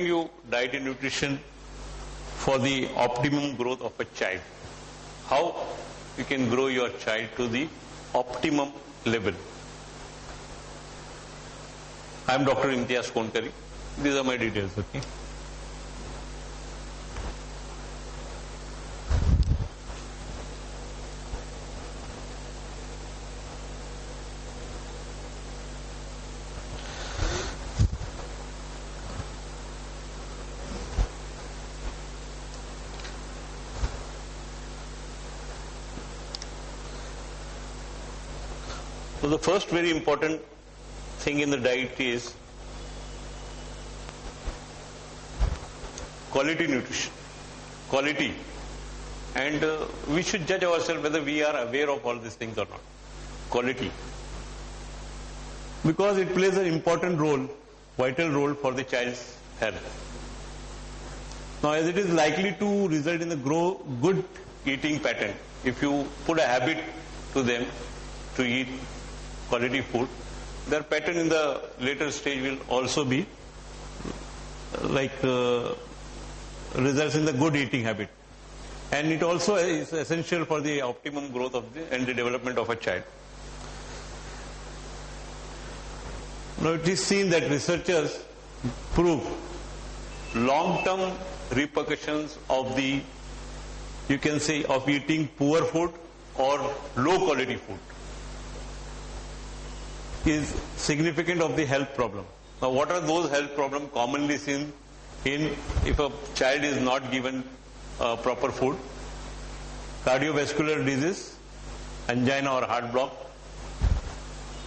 you diet and nutrition for the optimum growth of a child. How you can grow your child to the optimum level. I am Dr. Imtiaz Konkari. These are my details, okay? So the first very important thing in the diet is quality nutrition. Quality. And we should judge ourselves whether we are aware of all these things or not. Quality. Because it plays an important role, vital role for the child's health. Now, as it is likely to result in a good eating pattern, if you put a habit to them to eat quality food, their pattern in the later stage will also be results in the good eating habit. And it also is essential for the optimum growth of and the development of a child. Now it is seen that researchers prove long-term repercussions of the, you can say, of eating poor food or low quality food is significant of the health problem. Now what are those health problems commonly seen in if a child is not given proper food? Cardiovascular disease, angina or heart block,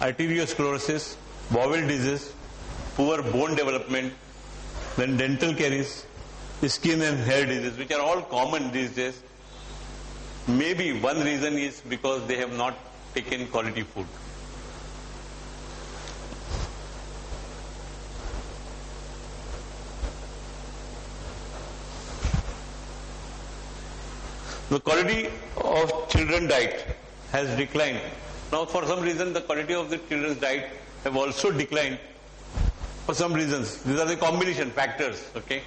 arteriosclerosis, bowel disease, poor bone development, then dental caries, skin and hair disease, which are all common these days. Maybe one reason is because they have not taken quality food. The quality of children's diet has declined. Now for some reason the quality of the children's diet have also declined for some reasons. These are the combination factors, okay?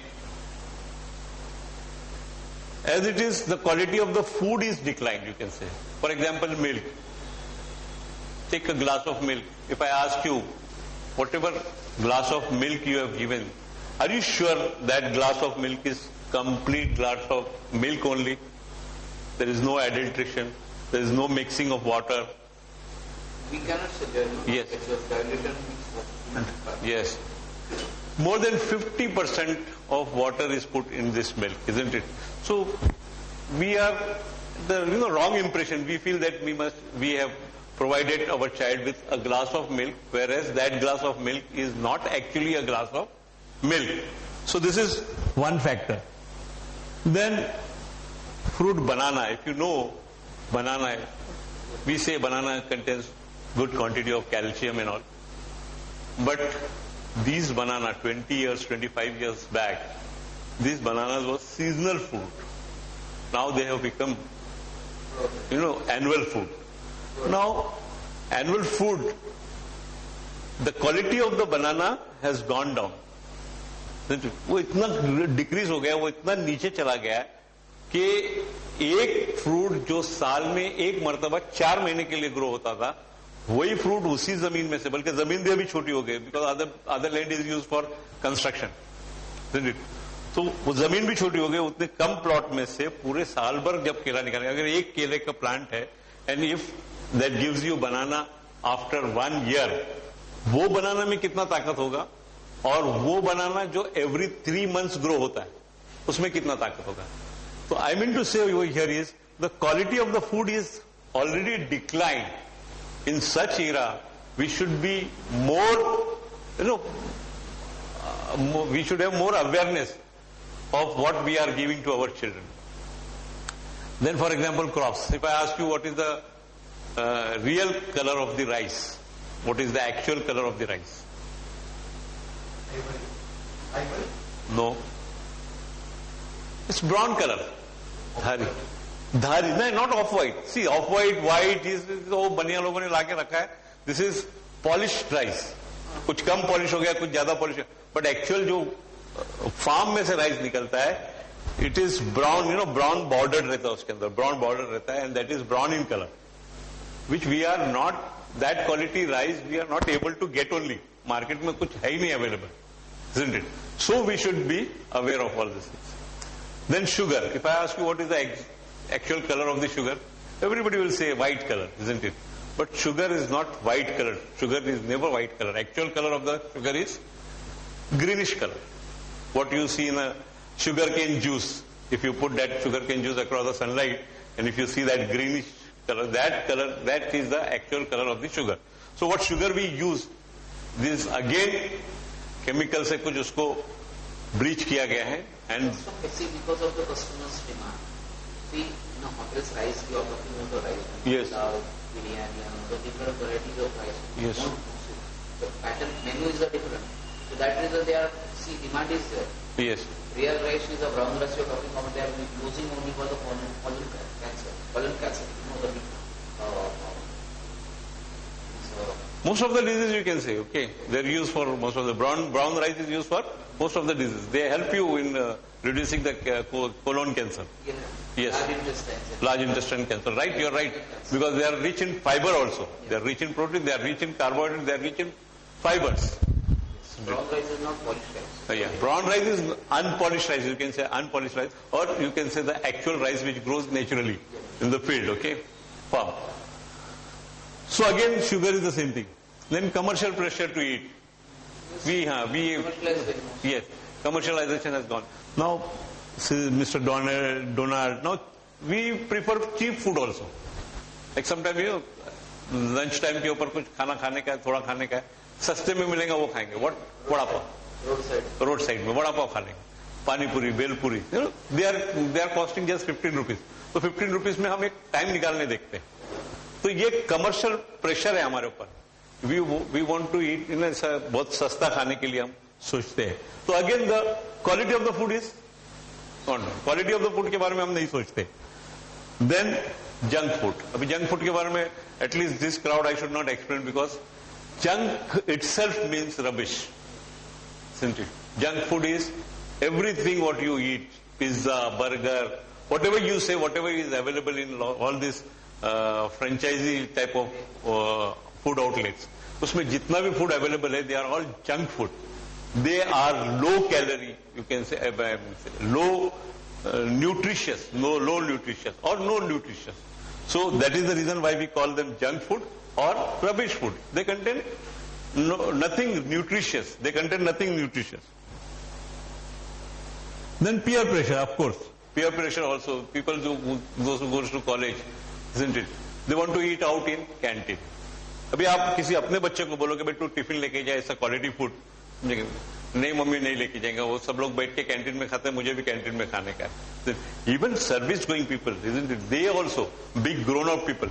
As it is, the quality of the food is declined, you can say. For example, milk. Take a glass of milk. If I ask you, whatever glass of milk you have given, are you sure that glass of milk is complete glass of milk only? There is no adulteration, there is no mixing of water. We cannot suggest. Yes. It's a diluted mix. Yes. More than 50% of water is put in this milk, isn't it? So we are the wrong impression. We feel that we have provided our child with a glass of milk, whereas that glass of milk is not actually a glass of milk. So this is one factor. Then fruit banana. If you know banana, we say banana contains good quantity of calcium and all. But these banana 20 years, 25 years back, these bananas was seasonal food. Now they have become, annual food. Now, annual food, the quality of the banana has gone down. वो इतना decrease हो गया, वो इतना नीचे चला गया कि एक फ्रूट जो साल में एक मर्तबा 4 महीने के लिए ग्रो होता था, वही फ्रूट उसी जमीन में से, बल्कि जमीन भी अभी छोटी हो गई, because other land is use for construction. तो वो जमीन भी छोटी हो गई, उतने कम प्लॉट में से पूरे साल भर जब केला निकालेगा, अगर एक केले का प्लांट है and if that gives you banana after 1 year, वो बनाना में कितना ताकत होगा, और वो बनाना जो एवरी 3 मंथ्स ग्रो होता है उसमें कितना ताकत होगा. So I mean to say over here is the quality of the food is already declined. In such era, we should be more, we should have more awareness of what we are giving to our children. Then, for example, crops. If I ask you what is the real color of the rice, what is the actual color of the rice? Ivory. No. It's brown color. Dhari. No, not off-white. See, off-white, white is वो बनिया लोगों ने लाके रखा है. This is polished rice. कुछ कम polish हो गया, कुछ ज्यादा पॉलिश. But actual जो फार्म में से राइस निकलता है, it is brown, brown border रहता है उसके अंदर, ब्राउन बॉर्डर रहता है, and that is brown in colour, which we are not, that quality rice we are not able to get only, market में कुछ है ही नहीं available, isn't it? So we should be aware of all these things. Then sugar. If I ask you what is the actual color of the sugar, everybody will say white color, isn't it? But sugar is not white color. Sugar is never white color. Actual color of the sugar is greenish color. What you see in a sugarcane juice, if you put that sugarcane juice across the sunlight, and if you see that greenish color, that is the actual color of the sugar. So what sugar we use, this again chemical से कुछ उसको breach किया गया है, and because of the customers' demand. See, in a hotel's rice, you are talking about the rice. Yes. Biryani, the different varieties of rice. Yes. The pattern menu is different. So that reason they are, see, demand is there. yes, Real rice is a brown rice you are talking about, they are using only for the pollen cancer. Pollen cancer, the most of the diseases you can say, okay, they're used for most of the brown rice is used for most of the diseases. They help you in reducing the colon cancer. Yes. Large intestine cancer. Right, you're right. Because they are rich in fiber also. They are rich in protein, they are rich in carbohydrates, they are rich in fibers. Brown rice is not polished rice. Yeah, brown rice is unpolished rice, you can say unpolished rice, or you can say the actual rice which grows naturally in the field, okay, farm. So again, sugar is the same thing. Then commercial pressure to eat. Yes, commercialization has gone. Now, Mr. Donald, now we prefer cheap food also. Like sometimes, lunch time के ऊपर कुछ खाना खाने का है, थोड़ा खाने का है, सस्ते में मिलेगा वो खाएंगे. What? Vada pav. Road side में वड़ा पाव खा लेंगे. पानी पूरी, बेल पूरी. They are costing just 15 rupees. तो 15 rupees में हम एक टाइम निकालने देखते हैं. तो ये कमर्शियल प्रेशर है हमारे ऊपर. We want to eat in बहुत सस्ता खाने के लिए हम सोचते हैं. तो again the quality of the food is quality of the food के बारे में हम नहीं सोचते. Then junk food. अभी जंक फूड के बारे में at least this crowd I should not explain because junk itself means rubbish. Junk food is everything what you eat, pizza, burger, whatever you say, whatever is available in all this franchisee type of food outlets, उसमें जितना भी food available है, they are all junk food. They are low calorie, you can say, low nutritious, low nutritious or no nutritious. So that is the reason why we call them junk food or rubbish food. They contain nothing nutritious. They contain nothing nutritious. Then peer pressure, of course. Peer pressure also. People those who goes to college, isn't it? They want to eat out in canteen. अभी आप किसी अपने बच्चे को बोलोगे भाई तू tiffin लेके जाए ऐसा क्वालिटी फूड, नहीं मम्मी नहीं लेके जाएंगे, वो सब लोग बैठ के कैंटीन में खाते हैं, मुझे भी कैंटीन में खाने का है. Even service going people, isn't it? They also big grown up people,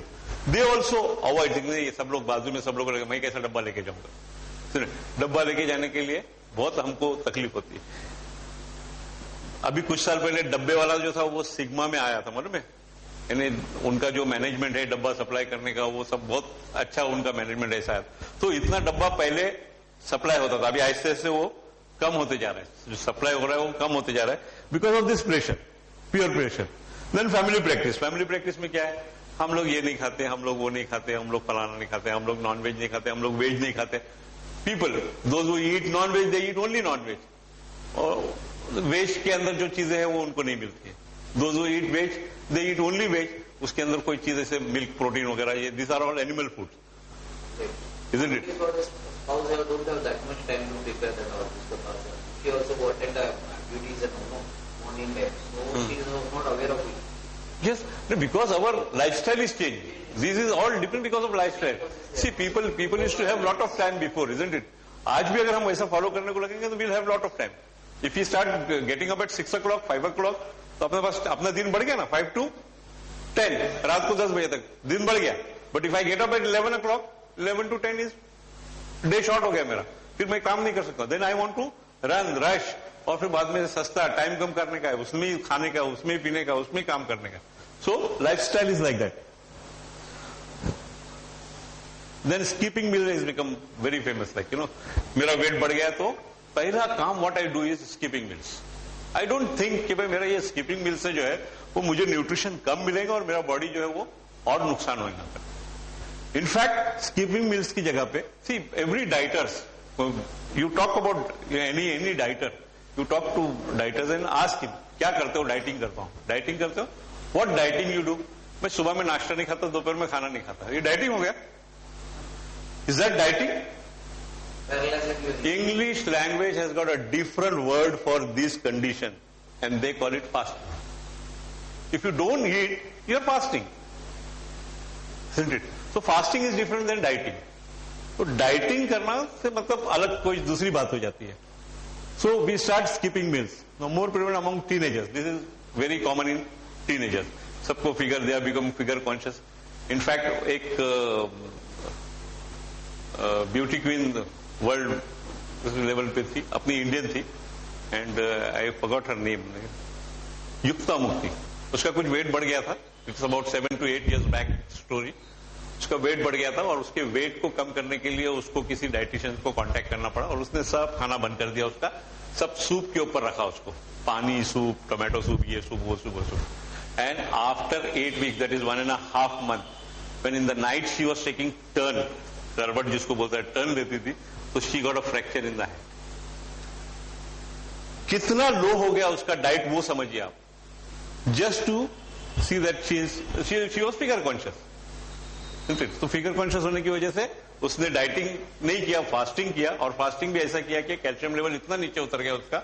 they also avoid. ये सब लोग बाजू में सब लोग लगे मैं कैसा डब्बा लेके जाऊंगा. डब्बा लेके जाने के लिए बहुत हमको तकलीफ होती है. अभी कुछ साल पहले डब्बे वाला जो था वो सिग्मा में आया था, मालूम है? यानी उनका जो मैनेजमेंट है डब्बा सप्लाई करने का वो सब बहुत अच्छा उनका मैनेजमेंट ऐसा है. तो इतना डब्बा पहले सप्लाई होता था, अभी आहिस्ते आहिस्ते वो कम होते जा रहा है. जो सप्लाई हो रहा है वो कम होते जा रहा है because of this pressure, pure pressure. Then family practice. Family practice में क्या है? हम लोग ये नहीं खाते, हम लोग वो नहीं खाते, हम लोग फलाना नहीं खाते, हम लोग नॉन वेज नहीं खाते, हम लोग वेज नहीं खाते. People those who eat non veg they eat only non veg, और वेज के अंदर जो चीजें हैं वो उनको नहीं मिलती है. Those who eat veg they eat only veg, उसके अंदर कोई चीज ऐसे मिल्क प्रोटीन वगैरह, ये this are all animal food, isn't it? Cows don't have that much time to prepare that all this. She also attend duties and morning time, so she is not aware of it. Yes, because our lifestyle is changing. This is all different because of lifestyle. See, people used to have lot of time before, isn't it? आज भी अगर हम वैसा follow करने को लगेंगे तो we'll have lot of time. If you start getting up at 6 o'clock, 5 o'clock, तो अपने पास अपना दिन बढ़ गया ना. 5 to 10, रात को 10 बजे तक दिन बढ़ गया. But if I get up at 11 o'clock, 11 to 10 is day short हो गया मेरा, फिर मैं काम नहीं कर सकता. Then I want to run rush, और फिर बाद में सस्ता टाइम कम करने का है, उसमें खाने का, उसमें पीने का, उसमें काम करने का. So lifestyle is like that. Then skipping meal is become very famous. Like मेरा वेट बढ़ गया तो पहला काम what I do is skipping meals. I don't think कि भाई मेरा ये स्किपिंग मील से जो है वो मुझे न्यूट्रिशन कम मिलेगा और मेरा बॉडी जो है वो और नुकसान होगा. इनफैक्ट स्किपिंग मील्स की जगह पे see every dieters, you talk about any dieter, you talk to dieters and ask him क्या करते हो. डाइटिंग करता हूं. डाइटिंग करते हो? What dieting you do? मैं सुबह में नाश्ता नहीं खाता, दोपहर में खाना नहीं खाता. ये डाइटिंग हो गया? Is that dieting? English language has got a different word for this condition and they call it fasting. If you don't eat, you are fasting. Isn't it? So fasting is different than dieting. तो dieting करना से मतलब अलग कोई दूसरी बात हो जाती है. So we start skipping meals. Now more prevalent among teenagers. This is very common in teenagers. सबको figure, they have become figure conscious. In fact, एक ब्यूटी क्वीन वर्ल्ड लेवल पे थी, अपनी इंडियन थी, and I forgot her name, Yukta Mookhey. उसका कुछ weight बढ़ गया था. It's about 7 to 8 years back story. उसका वेट बढ़ गया था और उसके वेट को कम करने के लिए उसको किसी डाइटिशियन को कांटेक्ट करना पड़ा और उसने सब खाना बंद कर दिया. उसका सब सूप के ऊपर रखा उसको, पानी सूप, टोमेटो सूप, ये सूप, वो सूप, वो soup. And after 8 weeks, that is 1.5 months, when in the night she was taking turn, करवट जिसको बोलता है, टर्न लेती थी, तो she got a fracture in the hand. कितना लो हो गया उसका डाइट वो समझिए आप. Just to see that she was figure conscious. तो फिगर कॉन्शियस होने की वजह से उसने डाइटिंग नहीं किया, फास्टिंग किया. और फास्टिंग भी ऐसा किया कि कैल्शियम लेवल इतना नीचे उतर गया उसका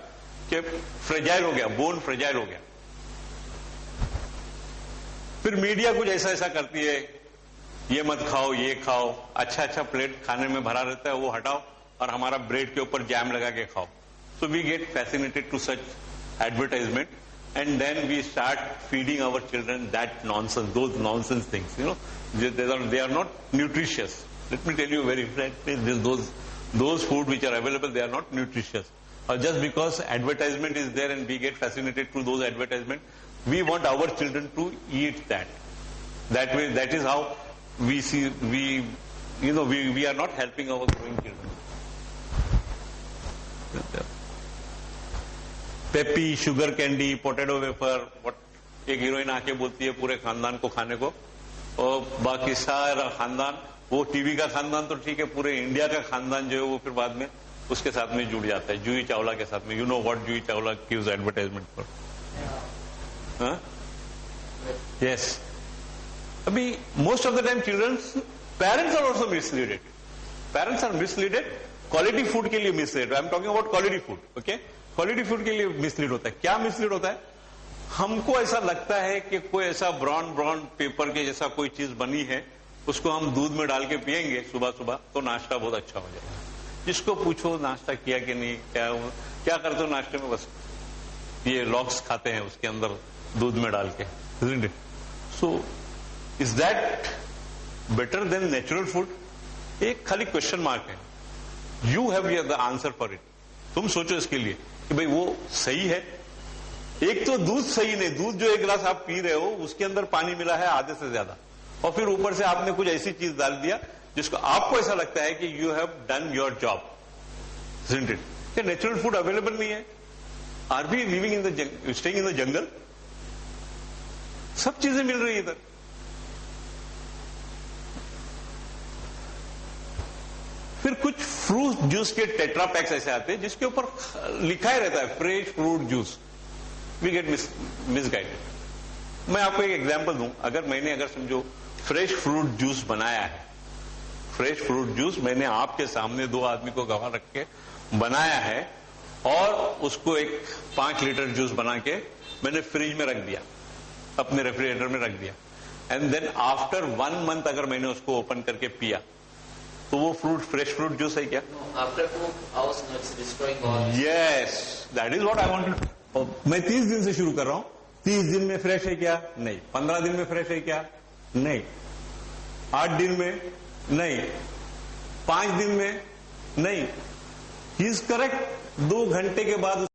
कि फ्रेजाइल हो गया, बोन फ्रेजाइल हो गया. फिर मीडिया कुछ ऐसा ऐसा करती है, ये मत खाओ, ये खाओ, अच्छा अच्छा प्लेट खाने में भरा रहता है वो हटाओ और हमारा ब्रेड के ऊपर जैम लगा के खाओ. So we get fascinated to such advertisement and then we start feeding our children that nonsense, those nonsense things, you know, they are not nutritious. Let me tell you very frankly, those food which are available, they are not nutritious. Or just because advertisement is there and we get fascinated to those advertisements, we want our children to eat that. That way, that is how we see, we are not helping our growing children. Peppy, sugar candy, potato wafer, एक heroine आके बोलती है पूरे खानदान को खाने को, और बाकी सारा खानदान, वो टीवी का खानदान तो ठीक है, पूरे इंडिया का खानदान जो है वो फिर बाद में उसके साथ में जुड़ जाता है, जूही चावला के साथ में. You know what Juhi Chawla gives advertisement for? Yes. अभी most of the time childrens, parents are also misleaded. Parents are misleaded quality food के लिए mislead. I am talking about quality food. Okay, quality food के लिए mislead होता है. क्या mislead होता है? हमको ऐसा लगता है कि कोई ऐसा ब्राउन पेपर के जैसा कोई चीज बनी है, उसको हम दूध में डाल के पिएंगे सुबह सुबह तो नाश्ता बहुत अच्छा हो जाएगा. जिसको पूछो नाश्ता किया कि नहीं, क्या करते हो नाश्ते में? बस ये लॉक्स खाते हैं उसके अंदर दूध में डाल के. So is that better than natural food? एक खाली क्वेश्चन मार्क है. You have the answer for it. तुम सोचो इसके लिए कि भाई वो सही है. एक तो दूध सही नहीं, दूध जो एक गिलास आप पी रहे हो उसके अंदर पानी मिला है आधे से ज्यादा, और फिर ऊपर से आपने कुछ ऐसी चीज डाल दिया जिसको आपको ऐसा लगता है कि you have done your job. Isn't it? क्या नेचुरल फूड अवेलेबल नहीं है? Are we living in the staying in the jungle? सब चीजें मिल रही है इधर. फिर कुछ फ्रूट जूस के टेट्रा पैक्स ऐसे आते हैं जिसके ऊपर लिखा ही रहता है fresh fruit juice. We get misguided. मैं आपको एक एग्जांपल दूं. अगर समझो फ्रेश फ्रूट जूस बनाया है, फ्रेश फ्रूट जूस मैंने आपके सामने 2 आदमी को गवाह रख के बनाया है और उसको एक 5 लीटर जूस बना के मैंने फ्रिज में रख दिया, अपने रेफ्रिजरेटर में रख दिया, एंड देन आफ्टर 1 month अगर मैंने उसको ओपन करके पिया तो वो फ्रेश फ्रूट जूस है क्या? After 2 hours, it's destroying all. Yes, that is what I want to. मैं 30 दिन से शुरू कर रहा हूं. 30 दिन में फ्रेश है क्या? नहीं. 15 दिन में फ्रेश है क्या? नहीं. 8 दिन में नहीं. 5 दिन में नहीं. He is correct. 2 घंटे के बाद